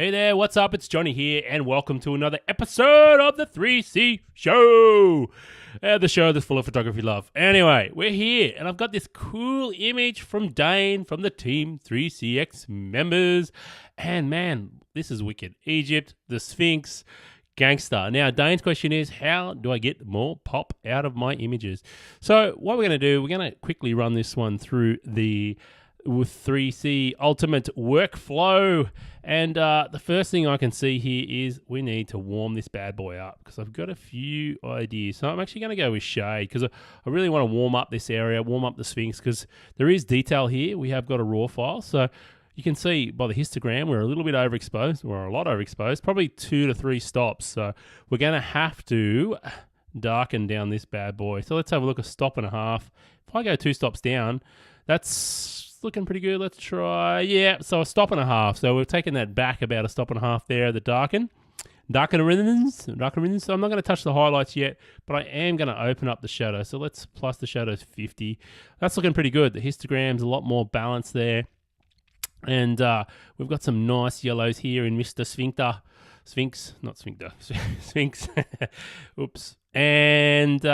Hey there, what's up? It's Johnny here, and welcome to another episode of the 3C Show, the show that's full of photography love. Anyway, we're here, and I've got this cool image from Dane from the Team 3CX members, and man, this is wicked. Egypt, the Sphinx, gangster. Now, Dane's question is, how do I get more pop out of my images? So what we're going to do, we're going to quickly run this one through the 3C Ultimate Workflow. And the first thing I can see here is we need to warm this bad boy up because I've got a few ideas. So I'm actually going to go with shade because I really want to warm up this area, warm up the Sphinx because there is detail here. We have got a raw file. So you can see by the histogram, we're a little bit overexposed. We're a lot overexposed, probably 2 to 3 stops. So we're going to have to darken down this bad boy. So let's have a look, a stop and a half. If I go 2 stops down, that's looking pretty good. Let's try, so a stop and a half. So we've taken that back about a stop and a half there, the darken ribbons. So I'm not going to touch the highlights yet, but I am going to open up the shadow. So let's plus the shadows 50. That's looking pretty good. The histogram's a lot more balanced there. And we've got some nice yellows here in Mr. Sphinx. Oops. And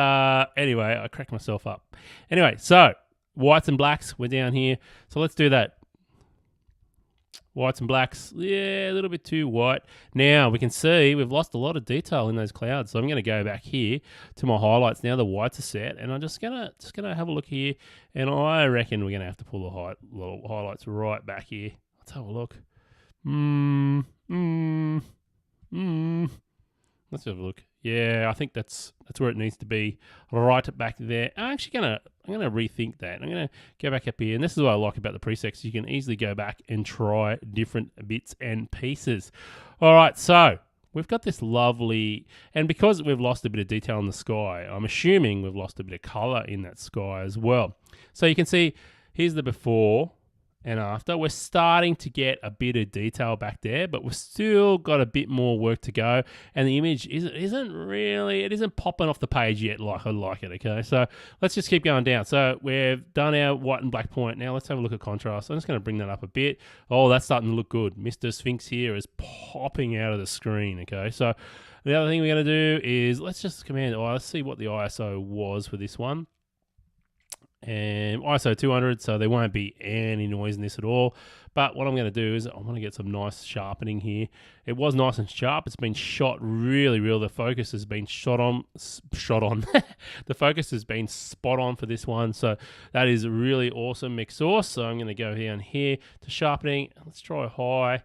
anyway, I cracked myself up. Anyway, so whites and blacks, we're down here. So let's do that. Whites and blacks, a little bit too white. Now we can see we've lost a lot of detail in those clouds. So I'm going to go back here to my highlights. Now the whites are set, and I'm just gonna have a look here. And I reckon we're gonna have to pull the highlights right back here. Let's have a look. Let's have a look. Yeah, I think that's where it needs to be, right back there. I'm gonna rethink that. I'm gonna go back up here, and this is what I like about the presets. You can easily go back and try different bits and pieces. All right, so we've got this lovely, and because we've lost a bit of detail in the sky, I'm assuming we've lost a bit of color in that sky as well. So you can see here's the before and after. We're starting to get a bit of detail back there, but we've still got a bit more work to go. And the image isn't popping off the page yet like I like it, okay? So let's just keep going down. So we've done our white and black point. Now let's have a look at contrast. I'm just going to bring that up a bit. Oh, that's starting to look good. Mr. Sphinx here is popping out of the screen, okay? So the other thing we're going to do is let's just let's see what the ISO was for this one. And ISO 200, so there won't be any noise in this at all. But what I'm going to do is I want to get some nice sharpening here. It was nice and sharp. It's been shot really real. The focus has been shot on. The focus has been spot on for this one. So that is really awesome mix source. So I'm going to go down here to sharpening. Let's try high.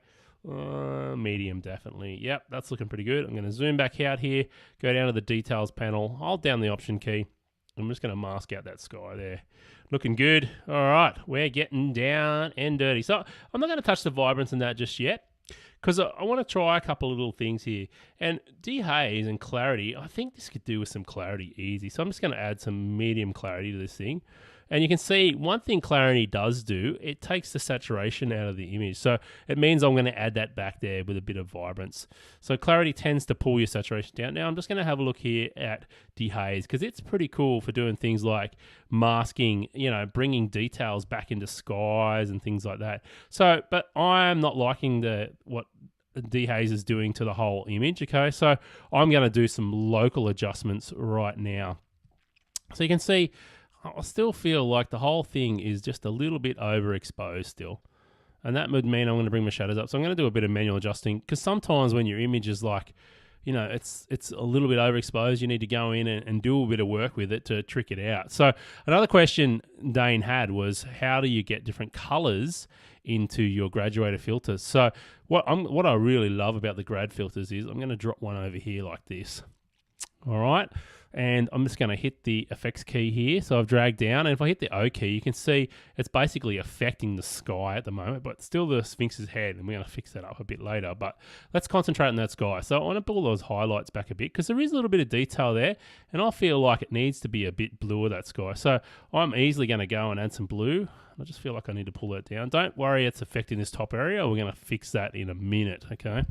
Medium, definitely. Yep, that's looking pretty good. I'm going to zoom back out here, go down to the details panel, hold down the option key. I'm just going to mask out that sky there. Looking good. All right, we're getting down and dirty. So I'm not going to touch the vibrance in that just yet because I want to try a couple of little things here. And dehaze and clarity, I think this could do with some clarity easy. So I'm just going to add some medium clarity to this thing. And you can see one thing clarity does do, it takes the saturation out of the image. So it means I'm going to add that back there with a bit of vibrance. So clarity tends to pull your saturation down. Now I'm just going to have a look here at dehaze because it's pretty cool for doing things like masking, bringing details back into skies and things like that. So, but I'm not liking what dehaze is doing to the whole image, okay? So I'm going to do some local adjustments right now. So you can see I still feel like the whole thing is just a little bit overexposed still. And that would mean I'm going to bring my shadows up. So I'm going to do a bit of manual adjusting because sometimes when your image is like, it's a little bit overexposed, you need to go in and do a bit of work with it to trick it out. So another question Dane had was, how do you get different colors into your graduated filters? So what I really love about the grad filters is I'm going to drop one over here like this. All right. And I'm just going to hit the effects key here. So I've dragged down, and if I hit the O key, you can see it's basically affecting the sky at the moment, but still the Sphinx's head, and we're going to fix that up a bit later. But let's concentrate on that sky. So I want to pull those highlights back a bit because there is a little bit of detail there, and I feel like it needs to be a bit bluer, that sky. So I'm easily going to go and add some blue. I just feel like I need to pull that down. Don't worry, it's affecting this top area. We're going to fix that in a minute, okay?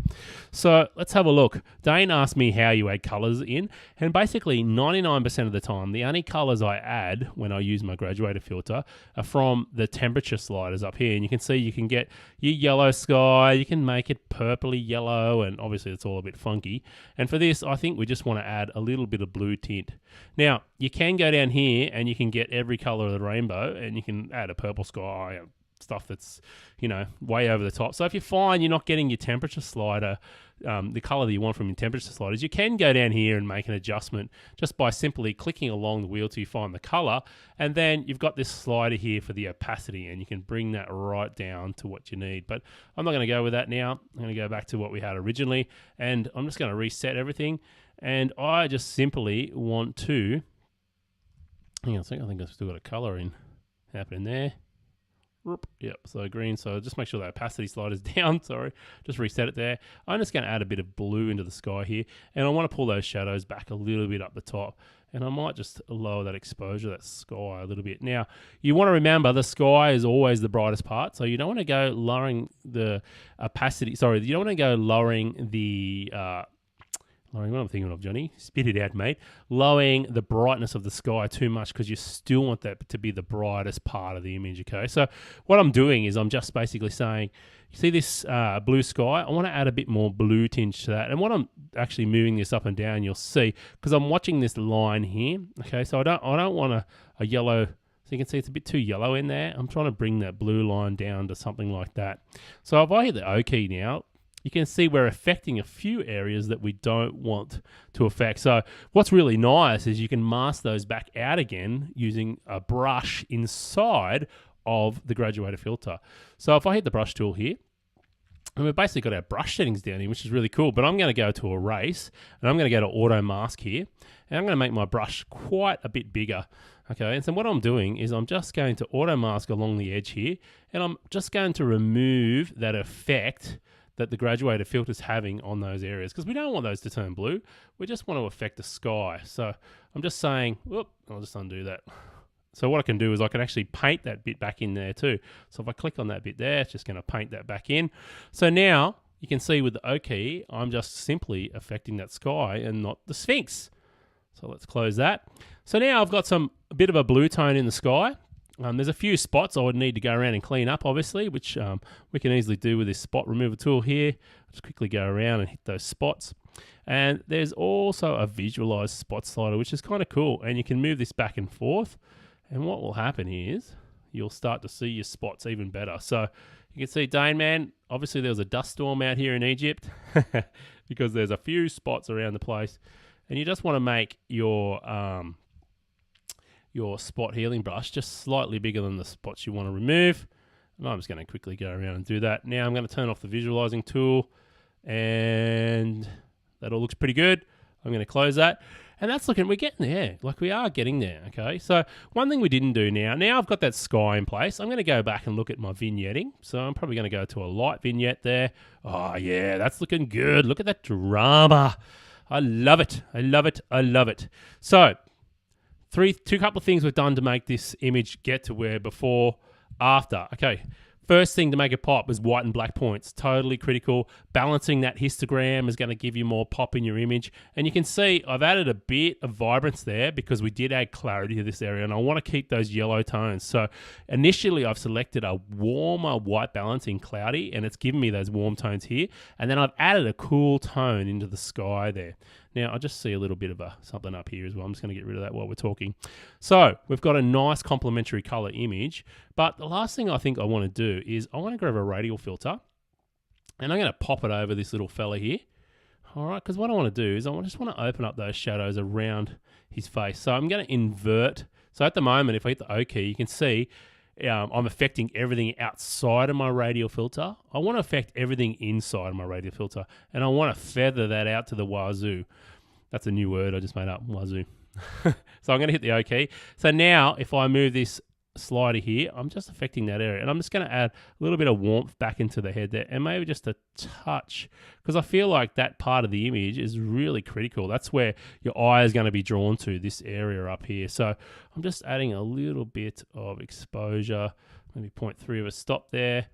So let's have a look. Dane asked me how you add colors in, and basically 99% of the time, the only colors I add when I use my graduated filter are from the temperature sliders up here. And you can see you can get your yellow sky, you can make it purpley yellow, and obviously it's all a bit funky. And for this, I think we just want to add a little bit of blue tint. Now, you can go down here and you can get every color of the rainbow, and you can add a purple sky, stuff that's, you know, way over the top. So if you find you're not getting your temperature slider, the color that you want from your temperature sliders, you can go down here and make an adjustment just by simply clicking along the wheel till you find the color, and then you've got this slider here for the opacity, and you can bring that right down to what you need. But I'm not going to go with that now. I'm going to go back to what we had originally, and I'm just going to reset everything, and I just simply want to, hang on a second, I think I've still got a color in happening there. Yep, so green. So just make sure that opacity slider's down. Sorry, just reset it there. I'm just going to add a bit of blue into the sky here, and I want to pull those shadows back a little bit up the top, and I might just lower that exposure, that sky, a little bit. Now, you want to remember the sky is always the brightest part, so you don't want to go lowering the opacity. Sorry, you don't want to go lowering the what I'm thinking of, Johnny. Spit it out, mate. Lowering the brightness of the sky too much, because you still want that to be the brightest part of the image, okay? So what I'm doing is I'm just basically saying, you see this blue sky? I want to add a bit more blue tinge to that. And what I'm actually moving this up and down, you'll see, because I'm watching this line here, okay? So I don't want a yellow, so you can see it's a bit too yellow in there. I'm trying to bring that blue line down to something like that. So if I hit the O key now, you can see we're affecting a few areas that we don't want to affect. So what's really nice is you can mask those back out again using a brush inside of the graduated filter. So if I hit the brush tool here, and we've basically got our brush settings down here, which is really cool, but I'm going to go to erase, and I'm going to go to auto mask here, and I'm going to make my brush quite a bit bigger. Okay, and so what I'm doing is I'm just going to auto mask along the edge here, and I'm just going to remove that effect that the graduated filter is having on those areas, because we don't want those to turn blue. We just want to affect the sky. So I'm just saying, whoop, I'll just undo that. So what I can do is I can actually paint that bit back in there too. So if I click on that bit there, it's just going to paint that back in. So now you can see with the O key, I'm just simply affecting that sky and not the Sphinx. So let's close that. So now I've got a bit of a blue tone in the sky. There's a few spots I would need to go around and clean up, obviously, which we can easily do with this spot remover tool here. Just quickly go around and hit those spots. And there's also a visualize spot slider, which is kind of cool. And you can move this back and forth. And what will happen is you'll start to see your spots even better. So you can see, Dane, man, obviously there was a dust storm out here in Egypt because there's a few spots around the place. And you just want to make your spot healing brush just slightly bigger than the spots you want to remove. And I'm just going to quickly go around and do that. Now I'm going to turn off the visualizing tool, and that all looks pretty good. I'm going to close that. And that's looking, we're getting there. Like, we are getting there, okay? So one thing we didn't do now I've got that sky in place. I'm going to go back and look at my vignetting. So I'm probably going to go to a light vignette there. Oh, yeah, that's looking good. Look at that drama. I love it. I love it. I love it. So two couple of things we've done to make this image get to where before, after. Okay, first thing to make it pop is white and black points. Totally critical. Balancing that histogram is going to give you more pop in your image. And you can see I've added a bit of vibrance there because we did add clarity to this area, and I want to keep those yellow tones. So initially I've selected a warmer white balance in cloudy, and it's given me those warm tones here. And then I've added a cool tone into the sky there. Now, I just see a little bit of something up here as well. I'm just going to get rid of that while we're talking. So we've got a nice complementary color image. But the last thing I think I want to do is I want to grab a radial filter, and I'm going to pop it over this little fella here. All right, because what I want to do is I just want to open up those shadows around his face. So I'm going to invert. So at the moment, if I hit the O key, you can see I'm affecting everything outside of my radial filter. I want to affect everything inside of my radial filter, and I want to feather that out to the wazoo. That's a new word I just made up, wazoo. So I'm going to hit the O key. So now if I move this slider here, I'm just affecting that area, and I'm just going to add a little bit of warmth back into the head there, and maybe just a touch, because I feel like that part of the image is really critical. That's where your eye is going to be drawn to, this area up here. So I'm just adding a little bit of exposure, maybe 0.3 of a stop there.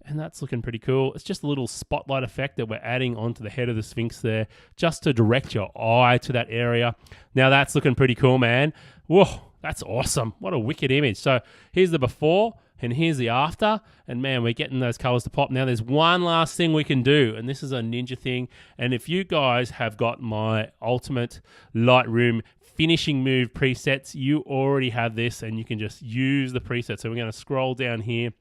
And that's looking pretty cool. It's just a little spotlight effect that we're adding onto the head of the Sphinx there, just to direct your eye to that area. Now that's looking pretty cool, man. Whoa, that's awesome. What a wicked image. So here's the before and here's the after. And man, we're getting those colors to pop. Now there's one last thing we can do, and this is a ninja thing. And if you guys have got my ultimate Lightroom finishing move presets, you already have this and you can just use the preset. So we're going to scroll down here,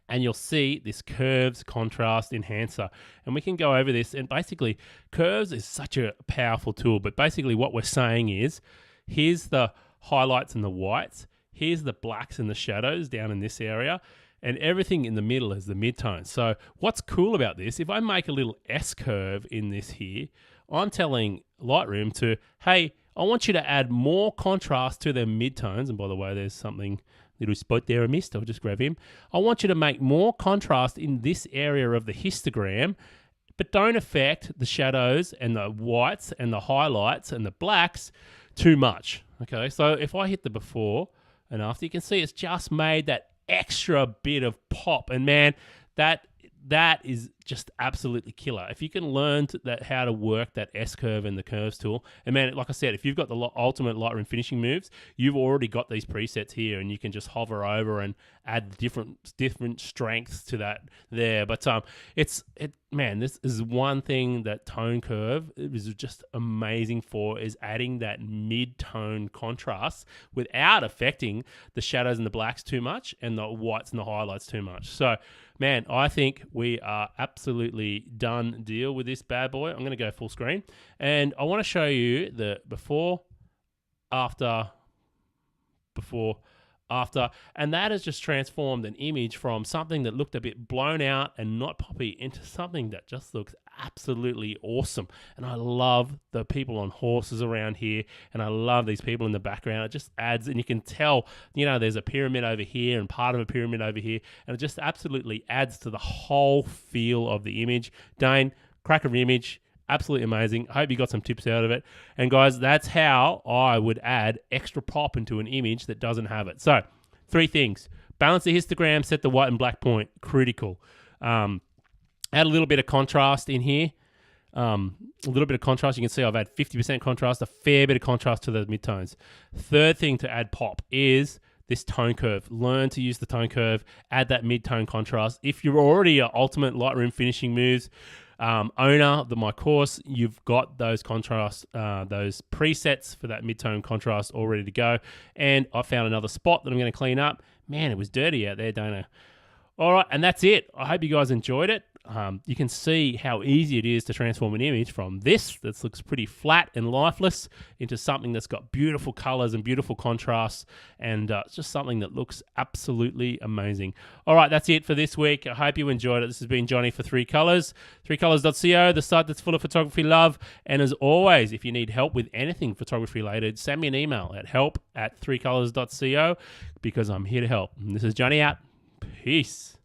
and you'll see this curves contrast enhancer. And we can go over this, and basically curves is such a powerful tool, but basically what we're saying is, here's the highlights and the whites, here's the blacks and the shadows down in this area, and everything in the middle is the midtones. So what's cool about this, if I make a little S curve in this here, I'm telling Lightroom to, hey, I want you to add more contrast to the midtones. And by the way, there's something little spot there I missed. I'll just grab him. I want you to make more contrast in this area of the histogram, but don't affect the shadows and the whites and the highlights and the blacks too much. Okay, so if I hit the before and after, you can see it's just made that extra bit of pop. And man, that is just absolutely killer. If you can learn how to work that S-curve and the curves tool, and man, like I said, if you've got the ultimate Lightroom finishing moves, you've already got these presets here, and you can just hover over and add different strengths to that there. But man, this is one thing that tone curve is just amazing for, is adding that mid-tone contrast without affecting the shadows and the blacks too much and the whites and the highlights too much. So man, I think we are absolutely done deal with this bad boy. I'm going to go full screen, and I want to show you the before, after, and that has just transformed an image from something that looked a bit blown out and not poppy into something that just looks absolutely awesome. And I love the people on horses around here, and I love these people in the background. It just adds, and you can tell, there's a pyramid over here and part of a pyramid over here, and it just absolutely adds to the whole feel of the image. Dane, cracker image. Absolutely amazing. I hope you got some tips out of it. And guys, that's how I would add extra pop into an image that doesn't have it. So 3 things. Balance the histogram, set the white and black point. Critical. Add a little bit of contrast in here. A little bit of contrast. You can see I've had 50% contrast, a fair bit of contrast to the midtones. Third thing to add pop is this tone curve. Learn to use the tone curve. Add that mid-tone contrast. If you're already an ultimate Lightroom finishing moves owner of my course, you've got those contrast, those presets for that mid-tone contrast all ready to go. And I found another spot that I'm going to clean up. Man, it was dirty out there, don't I? All right, and that's it. I hope you guys enjoyed it. You can see how easy it is to transform an image from this that looks pretty flat and lifeless into something that's got beautiful colors and beautiful contrasts, and it's just something that looks absolutely amazing. All right, that's it for this week. I hope you enjoyed it. This has been Johnny for 3 Colors, 3colors.co, the site that's full of photography love. And as always, if you need help with anything photography related, send me an email at help@3colors.co, because I'm here to help. And this is Johnny out. Peace.